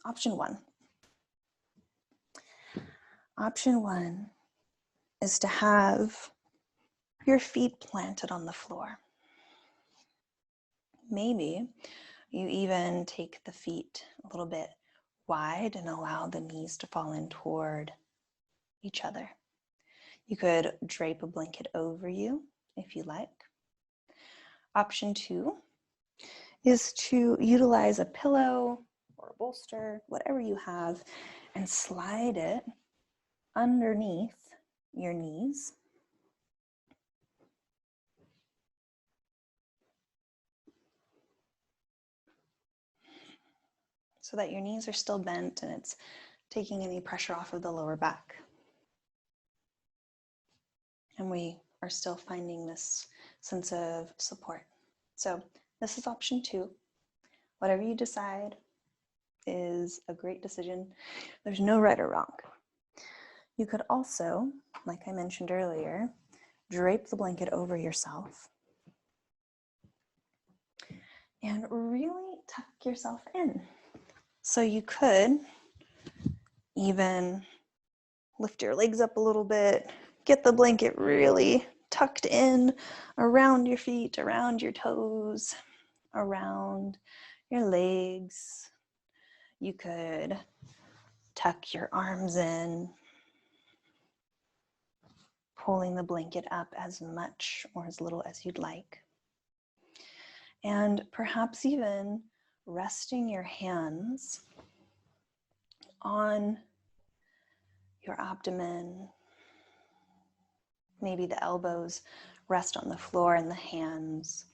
option one. Option one is to have your feet planted on the floor. Maybe you even take the feet a little bit wide and allow the knees to fall in toward each other. You could drape a blanket over you if you like. Option two is to utilize a pillow or a bolster, whatever you have, and slide it underneath your knees. So that your knees are still bent and it's taking any pressure off of the lower back. And we are still finding this sense of support. So this is option two. Whatever you decide is a great decision. There's no right or wrong. You could also, like I mentioned earlier, drape the blanket over yourself and really tuck yourself in. So you could even lift your legs up a little bit, get the blanket really tucked in around your feet, around your toes, around your legs. You could tuck your arms in, pulling the blanket up as much or as little as you'd like. And perhaps even resting your hands on your abdomen. Maybe the elbows rest on the floor and the hands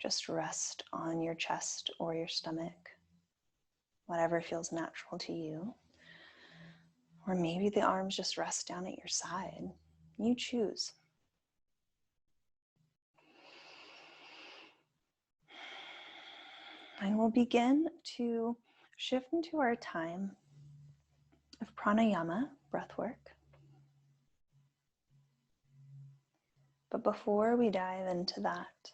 just rest on your chest or your stomach, whatever feels natural to you. Or maybe the arms just rest down at your side. You choose. And we'll begin to shift into our time of pranayama, breath work. But before we dive into that,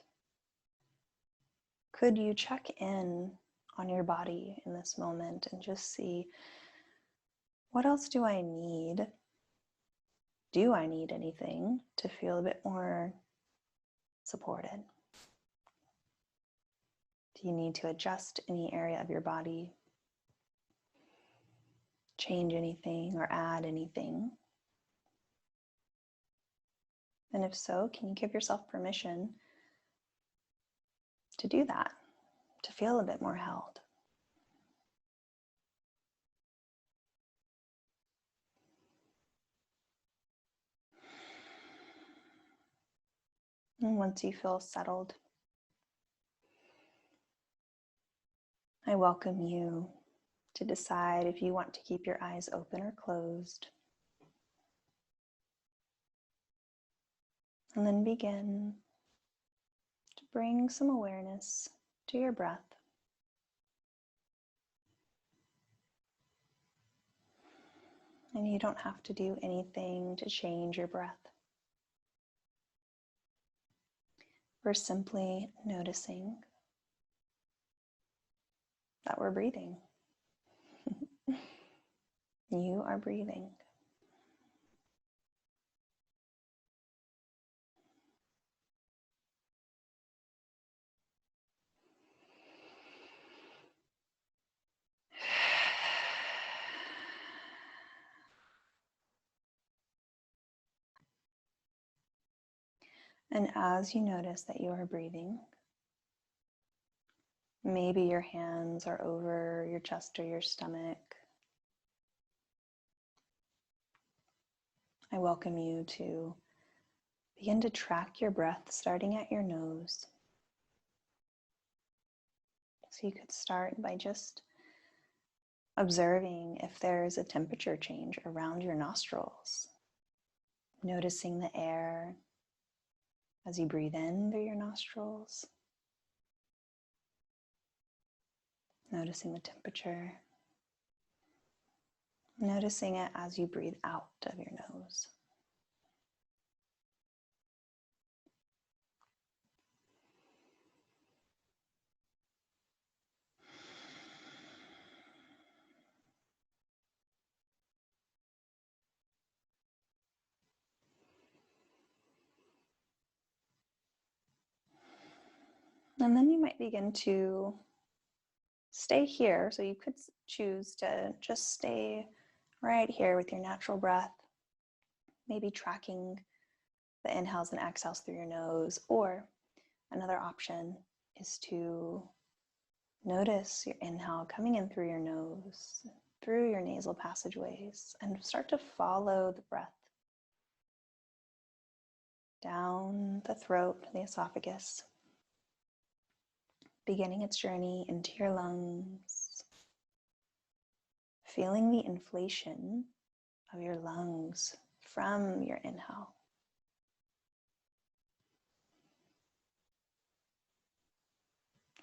could you check in on your body in this moment and just see, what else do I need? Do I need anything to feel a bit more supported? Do you need to adjust any area of your body? Change anything or add anything? And if so, can you give yourself permission to do that, to feel a bit more held? And once you feel settled, I welcome you to decide if you want to keep your eyes open or closed. And then begin to bring some awareness to your breath. And you don't have to do anything to change your breath. We're simply noticing that we're breathing. You are breathing. And as you notice that you are breathing, maybe your hands are over your chest or your stomach. I welcome you to begin to track your breath starting at your nose. So you could start by just observing if there's a temperature change around your nostrils. Noticing the air as you breathe in through your nostrils. Noticing the temperature. Noticing it as you breathe out of your nose. And then you might begin to stay here. So you could choose to just stay right here with your natural breath, maybe tracking the inhales and exhales through your nose. Or another option is to notice your inhale coming in through your nose, through your nasal passageways, and start to follow the breath down the throat, the esophagus, beginning its journey into your lungs, feeling the inflation of your lungs from your inhale.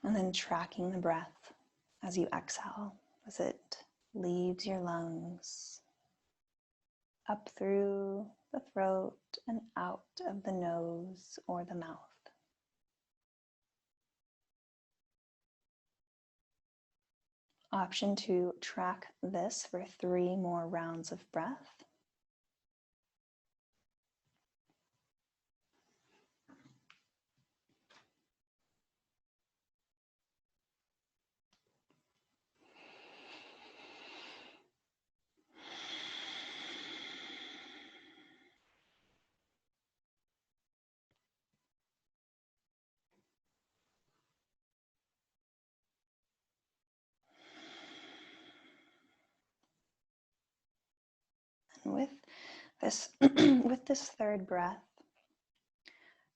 And then tracking the breath as you exhale, as it leaves your lungs, up through the throat and out of the nose or the mouth. Option to track this for 3 more rounds of breath. And with this, with this third breath,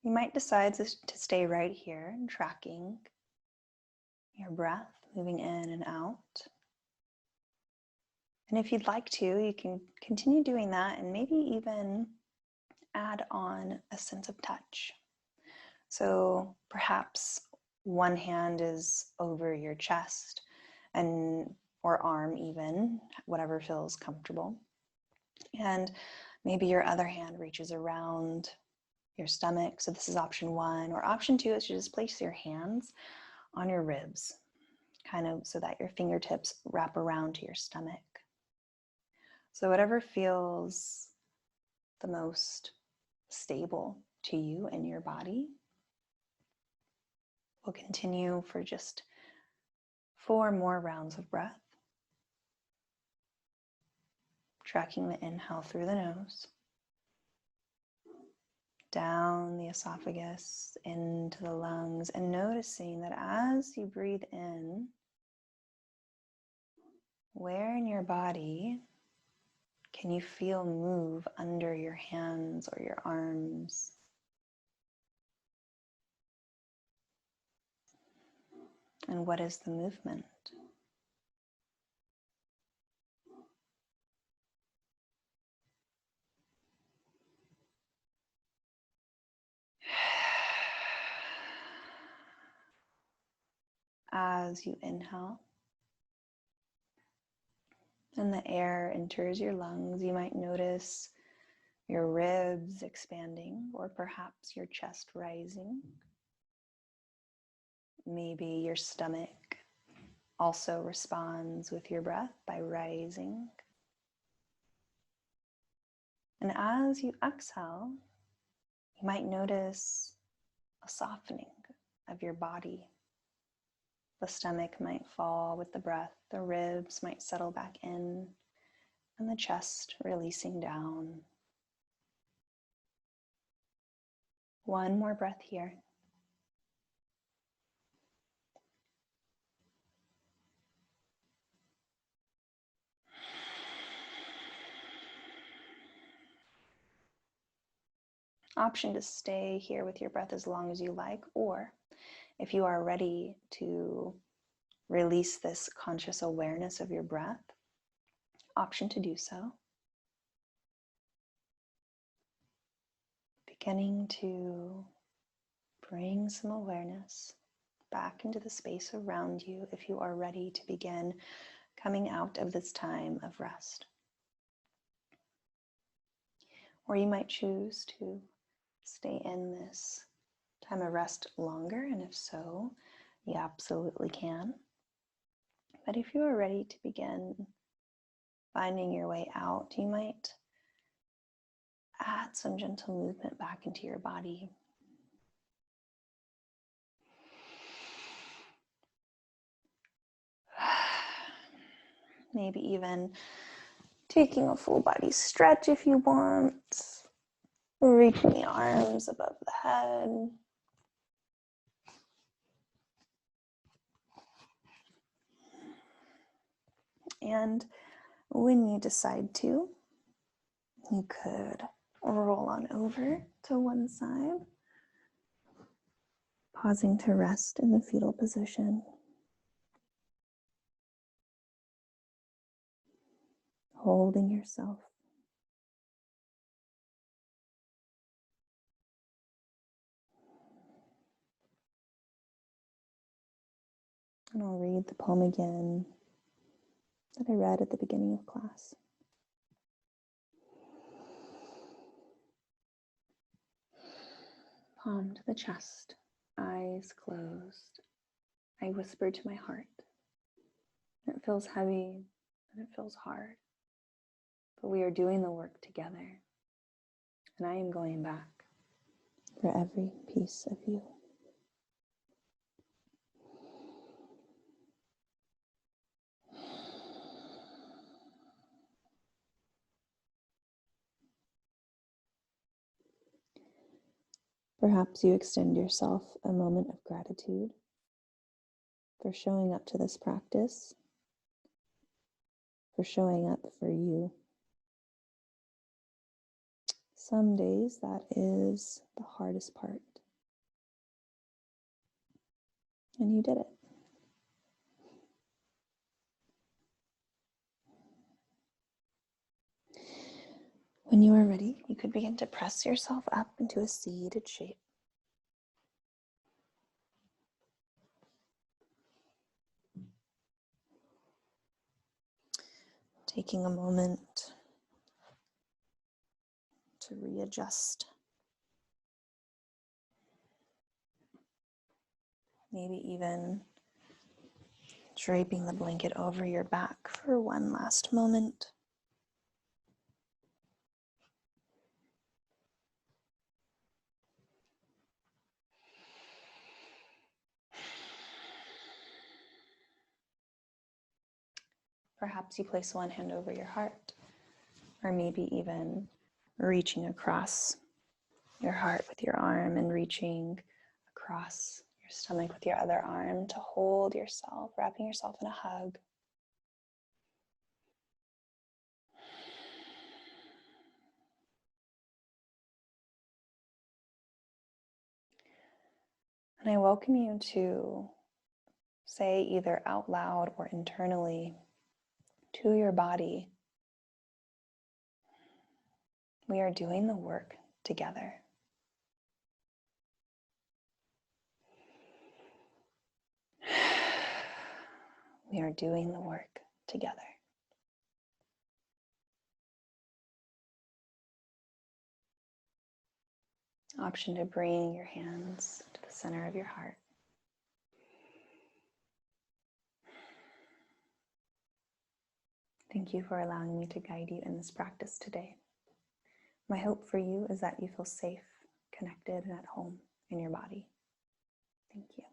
you might decide to stay right here and tracking your breath, moving in and out. And if you'd like to, you can continue doing that and maybe even add on a sense of touch. So perhaps one hand is over your chest and or arm even, whatever feels comfortable. And maybe your other hand reaches around your stomach. So this is option 1. Or option 2 is to just place your hands on your ribs, kind of so that your fingertips wrap around to your stomach. So whatever feels the most stable to you and your body. We'll continue for just 4 more rounds of breath. Tracking the inhale through the nose, down the esophagus, into the lungs, and noticing that as you breathe in, where in your body can you feel move under your hands or your arms? And what is the movement? As you inhale and the air enters your lungs, you might notice your ribs expanding, or perhaps your chest rising. Maybe your stomach also responds with your breath by rising. And as you exhale, you might notice a softening of your body. The stomach might fall with the breath, the ribs might settle back in, and the chest releasing down. One more breath here. Option to stay here with your breath as long as you like, or if you are ready to release this conscious awareness of your breath, option to do so. Beginning to bring some awareness back into the space around you if you are ready to begin coming out of this time of rest. Or you might choose to stay in this time of rest longer, and if so, you absolutely can. But if you are ready to begin finding your way out, you might add some gentle movement back into your body. Maybe even taking a full body stretch if you want. Reaching the arms above the head. And when you decide to, you could roll on over to one side, pausing to rest in the fetal position. Holding yourself. And I'll read the poem again that I read at the beginning of class. Palm to the chest, eyes closed. I whisper to my heart. It feels heavy and it feels hard. But we are doing the work together. And I am going back for every piece of you. Perhaps you extend yourself a moment of gratitude for showing up to this practice, for showing up for you. Some days that is the hardest part. And you did it. When you are ready, you could begin to press yourself up into a seated shape. Taking a moment to readjust. Maybe even draping the blanket over your back for one last moment. Perhaps you place one hand over your heart, or maybe even reaching across your heart with your arm and reaching across your stomach with your other arm to hold yourself, wrapping yourself in a hug. And I welcome you to say either out loud or internally to your body, we are doing the work together. We are doing the work together. Option to bring your hands to the center of your heart. Thank you for allowing me to guide you in this practice today. My hope for you is that you feel safe, connected, and at home in your body. Thank you.